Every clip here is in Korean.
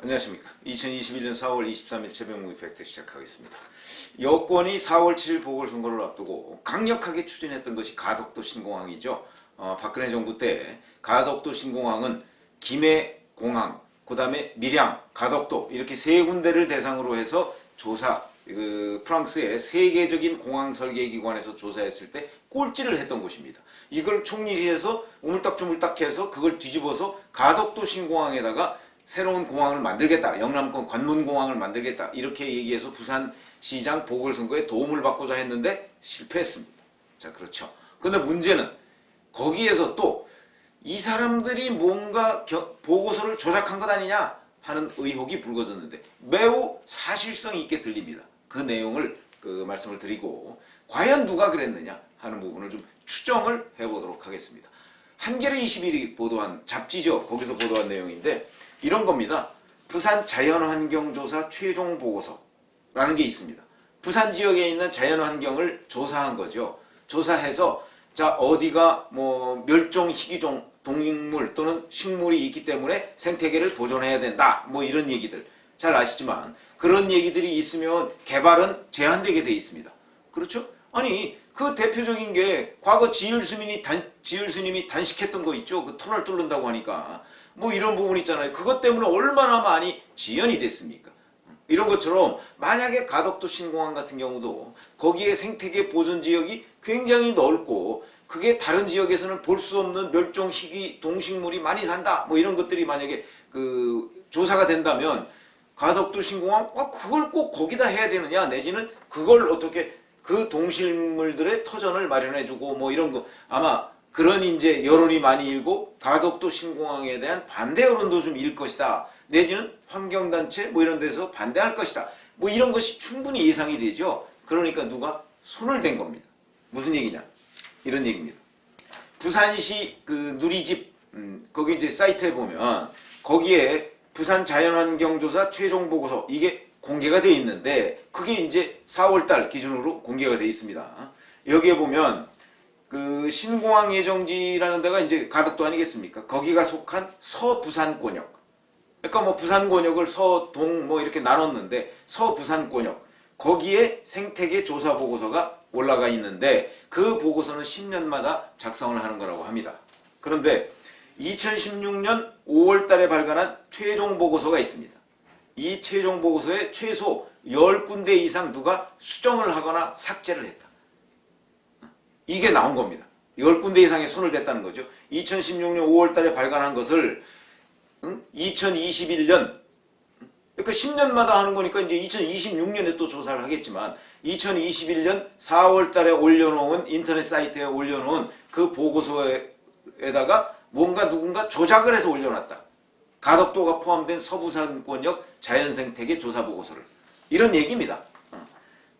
안녕하십니까. 2021년 4월 23일 새벽무기 팩트 시작하겠습니다. 여권이 4월 7일 보궐선거를 앞두고 강력하게 추진했던 것이 가덕도 신공항이죠. 박근혜 정부 때 가덕도 신공항은 김해공항, 그 다음에 밀양, 가덕도 이렇게 세 군데를 대상으로 해서 조사, 프랑스의 세계적인 공항 설계기관에서 조사했을 때 꼴찌를 했던 곳입니다. 이걸 총리실에서 우물딱주물딱해서 그걸 뒤집어서 가덕도 신공항에다가 새로운 공항을 만들겠다, 영남권 관문공항을 만들겠다 이렇게 얘기해서 부산시장 보궐선거에 도움을 받고자 했는데 실패했습니다. 자, 그렇죠. 근데 문제는 거기에서 또 이 사람들이 뭔가 보고서를 조작한 것 아니냐 하는 의혹이 불거졌는데 매우 사실성 있게 들립니다. 그 내용을 말씀을 드리고 과연 누가 그랬느냐 하는 부분을 좀 추정을 해보도록 하겠습니다. 한겨레 21이 보도한 잡지죠. 거기서 보도한 내용인데 이런 겁니다. 부산 자연환경조사 최종 보고서라는 게 있습니다. 부산 지역에 있는 자연환경을 조사한 거죠. 조사해서 자, 어디가 뭐 멸종 희귀종 동물 또는 식물이 있기 때문에 생태계를 보존해야 된다. 뭐 이런 얘기들 잘 아시지만 그런 얘기들이 있으면 개발은 제한되게 돼 있습니다. 그렇죠? 아니 그 대표적인 게 과거 지율스님이 단식했던 거 있죠. 그 터널 뚫는다고 하니까 뭐 이런 부분 있잖아요. 그것 때문에 얼마나 많이 지연이 됐습니까? 이런 것처럼 만약에 가덕도 신공항 같은 경우도 거기에 생태계 보존 지역이 굉장히 넓고 그게 다른 지역에서는 볼 수 없는 멸종 희귀 동식물이 많이 산다 뭐 이런 것들이 만약에 조사가 된다면 가덕도 신공항 그걸 꼭 거기다 해야 되느냐 내지는 그걸 어떻게 그 동식물들의 터전을 마련해주고 뭐 이런 거 아마 그런 이제 여론이 많이 일고 가덕도 신공항에 대한 반대 여론도 좀 일 것이다. 내지는 환경단체 뭐 이런 데서 반대할 것이다. 뭐 이런 것이 충분히 예상이 되죠. 그러니까 누가 손을 댄 겁니다. 무슨 얘기냐? 이런 얘기입니다. 부산시 누리집 거기 이제 사이트에 보면 거기에 부산 자연환경조사 최종 보고서 이게 공개가 되어 있는데 그게 이제 4월달 기준으로 공개가 되어 있습니다. 여기에 보면 신공항 예정지라는 데가 이제 가덕도 아니겠습니까? 거기가 속한 서부산권역. 그러니까 뭐 부산권역을 서동 뭐 이렇게 나눴는데 서부산권역 거기에 생태계 조사 보고서가 올라가 있는데 그 보고서는 10년마다 작성을 하는 거라고 합니다. 그런데 2016년 5월 달에 발간한 최종 보고서가 있습니다. 이 최종 보고서에 최소 10군데 이상 누가 수정을 하거나 삭제를 했다. 이게 나온 겁니다. 10군데 이상의 손을 댔다는 거죠. 2016년 5월 달에 발간한 것을 2021년 그러니까 10년마다 하는 거니까 이제 2026년에 또 조사를 하겠지만 2021년 4월 달에 올려놓은 인터넷 사이트에 올려놓은 그 보고서에다가 뭔가 누군가 조작을 해서 올려놨다. 가덕도가 포함된 서부산권역 자연생태계 조사 보고서를. 이런 얘기입니다.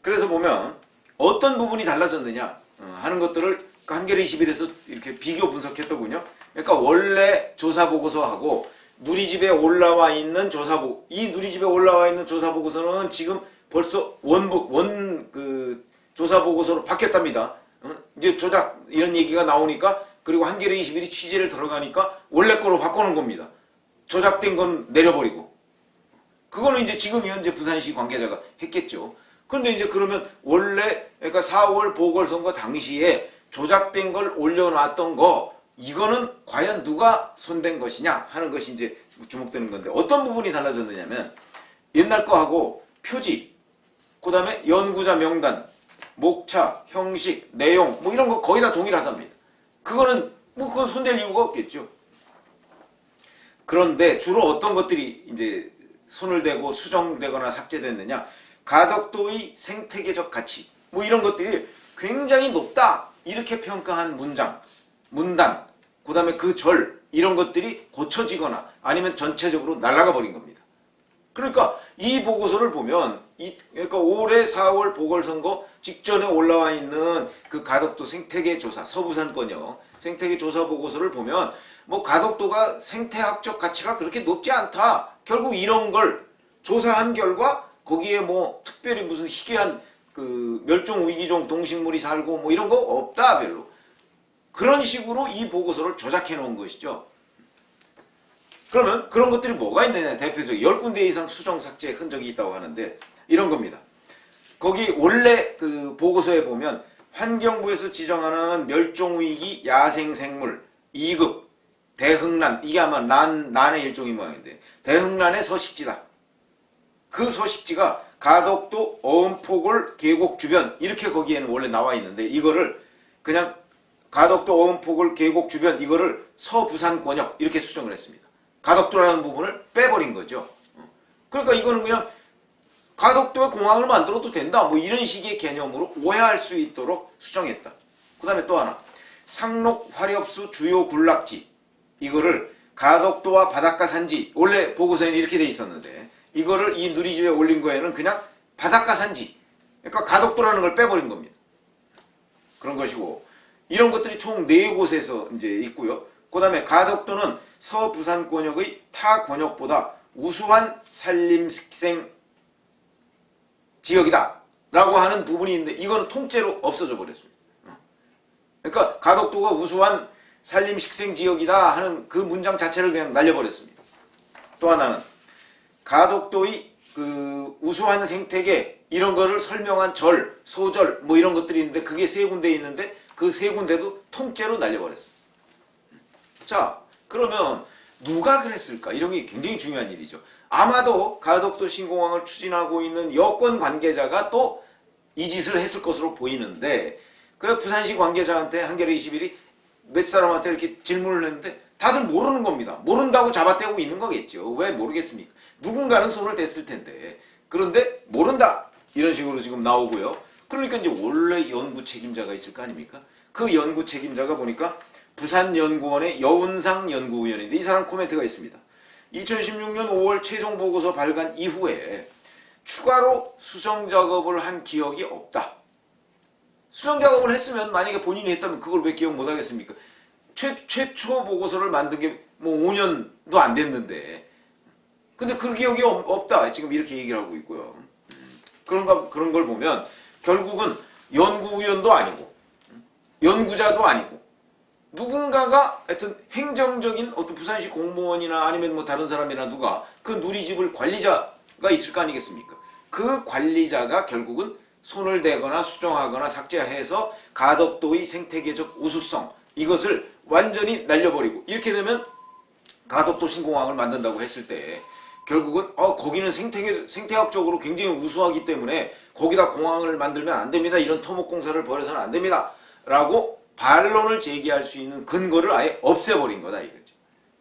그래서 보면 어떤 부분이 달라졌느냐 하는 것들을 한겨레 21에서 이렇게 비교 분석했더군요. 그러니까 원래 조사 보고서하고 누리집에 올라와 있는 이 누리집에 올라와 있는 조사 보고서는 지금 벌써 조사 보고서로 바뀌었답니다. 이제 조작 이런 얘기가 나오니까 그리고 한겨레 21이 취재를 들어가니까 원래 거로 바꾸는 겁니다. 조작된 건 내려버리고. 그거는 이제 지금 현재 부산시 관계자가 했겠죠. 그런데 이제 그러면 원래 그러니까 4월 보궐선거 당시에 조작된 걸 올려놨던 거 이거는 과연 누가 손댄 것이냐 하는 것이 이제 주목되는 건데 어떤 부분이 달라졌느냐면 옛날 거하고 표지, 그 다음에 연구자 명단, 목차, 형식, 내용 뭐 이런 거 거의 다 동일하답니다. 그거는 뭐 그건 손댈 이유가 없겠죠. 그런데 주로 어떤 것들이 이제 손을 대고 수정되거나 삭제됐느냐 가덕도의 생태계적 가치 뭐 이런 것들이 굉장히 높다 이렇게 평가한 문단, 그 다음에 그 절 이런 것들이 고쳐지거나 아니면 전체적으로 날아가 버린 겁니다. 그러니까 이 보고서를 보면 그러니까 올해 4월 보궐선거 직전에 올라와 있는 그 가덕도 생태계 조사 서부산권역 생태계 조사 보고서를 보면 뭐 가덕도가 생태학적 가치가 그렇게 높지 않다. 결국 이런 걸 조사한 결과 거기에 뭐 특별히 무슨 희귀한 멸종 위기종 동식물이 살고 뭐 이런 거 없다 별로. 그런 식으로 이 보고서를 조작해 놓은 것이죠. 그러면 그런 것들이 뭐가 있느냐. 대표적으로 10군데 이상 수정 삭제 흔적이 있다고 하는데 이런 겁니다. 거기 원래 그 보고서에 보면 환경부에서 지정하는 멸종위기 야생생물 2급 대흥란, 이게 아마 난의 일종인 모양인데 대흥란의 서식지다. 그 서식지가 가덕도 어음포골 계곡 주변, 이렇게 거기에는 원래 나와 있는데 이거를 그냥 가덕도 어음포골 계곡 주변, 이거를 서부산 권역 이렇게 수정을 했습니다. 가덕도라는 부분을 빼버린 거죠. 그러니까 이거는 그냥 가덕도에 공항을 만들어도 된다, 뭐 이런 식의 개념으로 오해할 수 있도록 수정했다. 그 다음에 또 하나, 상록 화렵수 주요 군락지, 이거를 가덕도와 바닷가 산지, 원래 보고서에는 이렇게 돼 있었는데 이거를 이 누리집에 올린 거에는 그냥 바닷가 산지, 그러니까 가덕도라는 걸 빼버린 겁니다. 그런 것이고, 이런 것들이 총 4곳에서 이제 있고요. 그 다음에 가덕도는 서부산 권역의 타 권역보다 우수한 산림식생 지역이다 라고 하는 부분이 있는데 이거는 통째로 없어져 버렸습니다. 그러니까 가덕도가 우수한 산림식생지역이다 하는 그 문장 자체를 그냥 날려버렸습니다. 또 하나는 가덕도의 그 우수한 생태계 이런 거를 설명한 절, 소절 뭐 이런 것들이 있는데 그게 3군데 있는데 그 3군데도 통째로 날려버렸습니다. 자, 그러면 누가 그랬을까? 이런 게 굉장히 중요한 일이죠. 아마도 가덕도 신공항을 추진하고 있는 여권 관계자가 또 이 짓을 했을 것으로 보이는데, 그 부산시 관계자한테 한겨레 21이 몇 사람한테 이렇게 질문을 했는데 다들 모르는 겁니다. 모른다고 잡아떼고 있는 거겠죠. 왜 모르겠습니까? 누군가는 손을 댔을 텐데. 그런데 모른다 이런 식으로 지금 나오고요. 그러니까 이제 원래 연구 책임자가 있을 거 아닙니까? 그 연구 책임자가 보니까 부산연구원의 여운상 연구위원인데 이 사람 코멘트가 있습니다. 2016년 5월 최종 보고서 발간 이후에 추가로 수정 작업을 한 기억이 없다. 수정 작업을 했으면 만약에 본인이 했다면 그걸 왜 기억 못 하겠습니까? 최초 보고서를 만든 게 뭐 5년도 안 됐는데. 근데 그 기억이 없다. 지금 이렇게 얘기를 하고 있고요. 그런 걸 보면 결국은 연구위원도 아니고 연구자도 아니고 누군가가 하여튼 행정적인 어떤 부산시 공무원이나 아니면 뭐 다른 사람이나 누가 그 누리집을 관리자가 있을 거 아니겠습니까? 그 관리자가 결국은 손을 대거나 수정하거나 삭제해서 가덕도의 생태계적 우수성 이것을 완전히 날려버리고 이렇게 되면 가덕도 신공항을 만든다고 했을 때 결국은 거기는 생태학적으로 굉장히 우수하기 때문에 거기다 공항을 만들면 안 됩니다. 이런 토목공사를 벌여서는 안 됩니다. 라고 반론을 제기할 수 있는 근거를 아예 없애버린 거다 이거죠.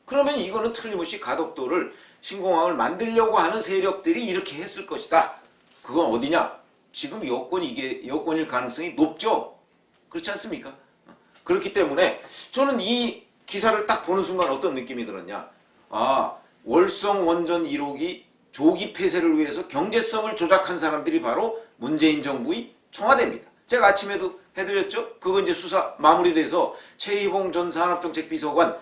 그러면 이거는 틀림없이 가덕도를 신공항을 만들려고 하는 세력들이 이렇게 했을 것이다. 그건 어디냐? 지금 여권일 가능성이 높죠. 그렇지 않습니까? 그렇기 때문에 저는 이 기사를 딱 보는 순간 어떤 느낌이 들었냐? 월성 원전 1호기 조기 폐쇄를 위해서 경제성을 조작한 사람들이 바로 문재인 정부의 청와대입니다. 제가 아침에도 해드렸죠? 그거 이제 수사 마무리돼서 최희봉 전 산업정책비서관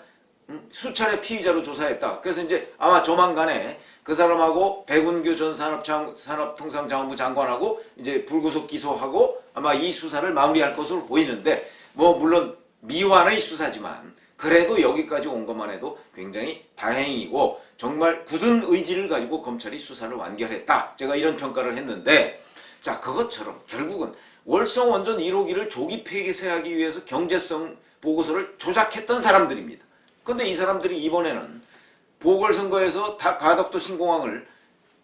수차례 피의자로 조사했다. 그래서 이제 아마 조만간에 그 사람하고 백운규 전 산업통상자원부 장관하고 이제 불구속 기소하고 아마 이 수사를 마무리할 것으로 보이는데 뭐 물론 미완의 수사지만 그래도 여기까지 온 것만 해도 굉장히 다행이고 정말 굳은 의지를 가지고 검찰이 수사를 완결했다. 제가 이런 평가를 했는데 자 그것처럼 결국은 월성 원전 1호기를 조기 폐쇄하기 위해서 경제성 보고서를 조작했던 사람들입니다. 근데 이 사람들이 이번에는 보궐선거에서 가덕도 신공항을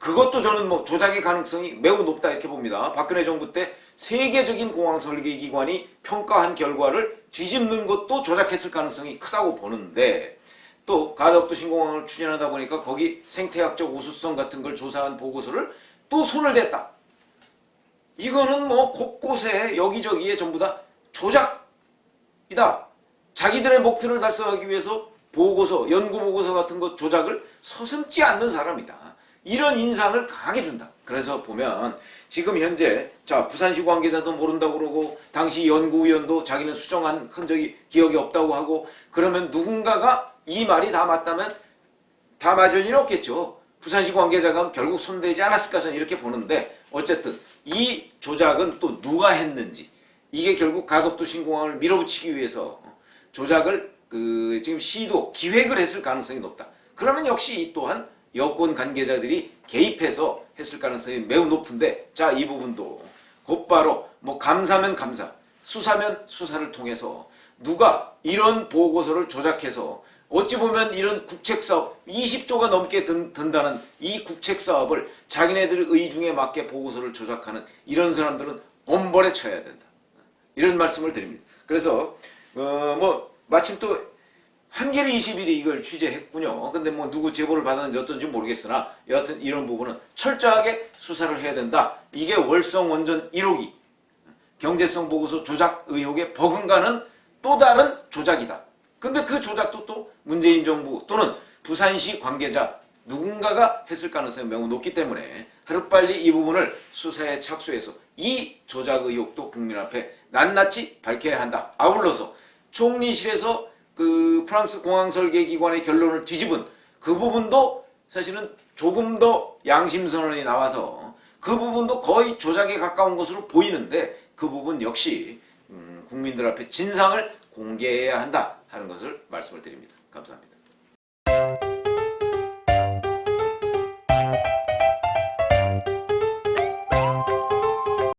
그것도 저는 뭐 조작의 가능성이 매우 높다 이렇게 봅니다. 박근혜 정부 때 세계적인 공항 설계 기관이 평가한 결과를 뒤집는 것도 조작했을 가능성이 크다고 보는데 또 가덕도 신공항을 추진하다 보니까 거기 생태학적 우수성 같은 걸 조사한 보고서를 또 손을 댔다. 이거는 뭐 곳곳에 여기저기에 전부 다 조작이다. 자기들의 목표를 달성하기 위해서 보고서, 연구보고서 같은 것 조작을 서슴지 않는 사람이다. 이런 인상을 강하게 준다. 그래서 보면 지금 현재 부산시 관계자도 모른다고 그러고 당시 연구위원도 자기는 수정한 흔적이 기억이 없다고 하고 그러면 누군가가 이 말이 다 맞다면 다 맞을 일은 없겠죠. 부산시 관계자가 결국 손대지 않았을까 저는 이렇게 보는데 어쨌든 이 조작은 또 누가 했는지 이게 결국 가덕도 신공항을 밀어붙이기 위해서 조작을 지금 시도 기획을 했을 가능성이 높다. 그러면 역시 이 또한 여권 관계자들이 개입해서 했을 가능성이 매우 높은데, 자, 이 부분도 곧바로 뭐 감사면 감사, 수사면 수사를 통해서 누가 이런 보고서를 조작해서 어찌 보면 이런 국책사업 20조가 넘게 든다는 이 국책사업을 자기네들 의중에 맞게 보고서를 조작하는 이런 사람들은 엄벌에 처해야 된다. 이런 말씀을 드립니다. 그래서 뭐 마침 또 한겨레 21이 이걸 취재했군요. 근데 뭐 누구 제보를 받았는지 어떤지 모르겠으나 여하튼 이런 부분은 철저하게 수사를 해야 된다. 이게 월성 원전 1호기 경제성 보고서 조작 의혹에 버금가는 또 다른 조작이다. 근데 그 조작도 또 문재인 정부 또는 부산시 관계자 누군가가 했을 가능성이 매우 높기 때문에 하루빨리 이 부분을 수사에 착수해서 이 조작 의혹도 국민 앞에 낱낱이 밝혀야 한다. 아울러서 총리실에서 그 프랑스 공항 설계 기관의 결론을 뒤집은 그 부분도 사실은 조금 더 양심선언이 나와서 그 부분도 거의 조작에 가까운 것으로 보이는데 그 부분 역시 국민들 앞에 진상을 공개해야 한다 하는 것을 말씀을 드립니다. 감사합니다.